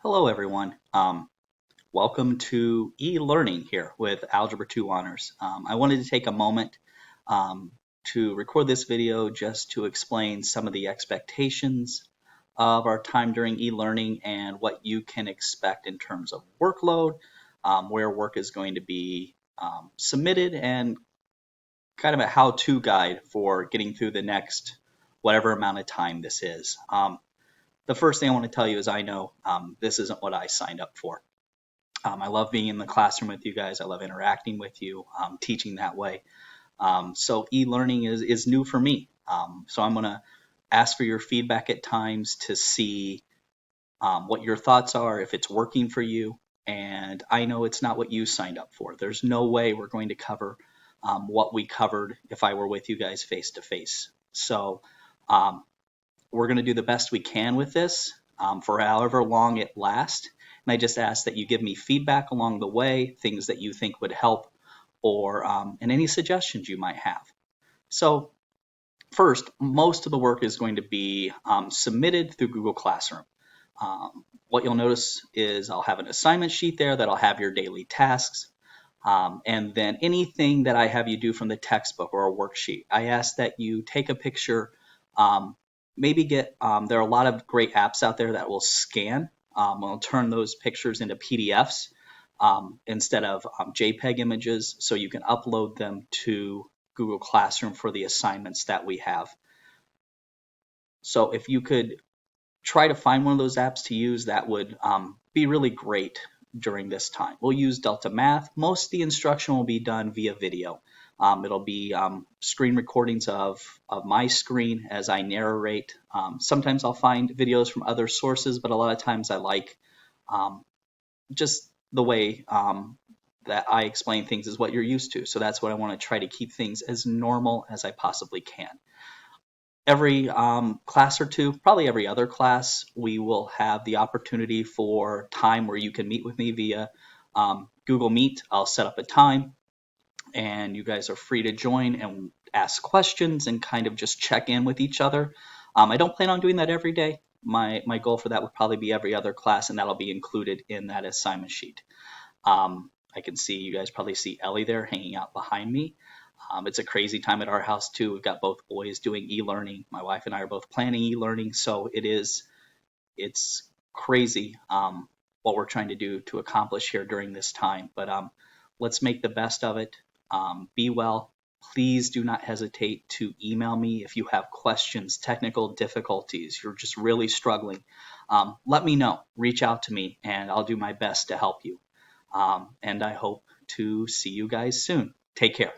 Hello, everyone. Welcome to e-learning here with Algebra 2 Honors. I wanted to take a moment to record this video just to explain some of the expectations of our time during e-learning and what you can expect in terms of workload, where work is going to be submitted, and kind of a how-to guide for getting through the next whatever amount of time this is. The first thing I want to tell you is I know this isn't what I signed up for. I love being in the classroom with you guys. I love interacting with you, teaching that way. So e-learning is new for me. So I'm going to ask for your feedback at times to see what your thoughts are, if it's working for you. And I know it's not what you signed up for. There's no way we're going to cover what we covered if I were with you guys face to face. So we're going to do the best we can with this for however long it lasts. And I just ask that you give me feedback along the way, things that you think would help, or and any suggestions you might have. So first, most of the work is going to be submitted through Google Classroom. What you'll notice is I'll have an assignment sheet there that'll have your daily tasks. And then anything that I have you do from the textbook or a worksheet, I ask that you take a picture. Maybe there are a lot of great apps out there that will scan. I'll turn those pictures into PDFs instead of JPEG images, so you can upload them to Google Classroom for the assignments that we have. So if you could try to find one of those apps to use, that would be really great during this time. We'll use Delta Math. Most of the instruction will be done via video. It'll be screen recordings of my screen as I narrate. Sometimes I'll find videos from other sources, but a lot of times I like just the way that I explain things is what you're used to. So that's what I want to try to keep things as normal as I possibly can. Every class or two, probably every other class, we will have the opportunity for time where you can meet with me via Google Meet. I'll set up a time, and you guys are free to join and ask questions and kind of just check in with each other. I don't plan on doing that every day. My goal for that would probably be every other class, and that'll be included in that assignment sheet. I can see you guys probably see Ellie there hanging out behind me. It's a crazy time at our house too. We've got both boys doing e-learning. My wife and I are both planning e-learning, so it's crazy what we're trying to do to accomplish here during this time. But let's make the best of it. Be well. Please do not hesitate to email me if you have questions, technical difficulties, you're just really struggling. Let me know. Reach out to me, and I'll do my best to help you. And I hope to see you guys soon. Take care.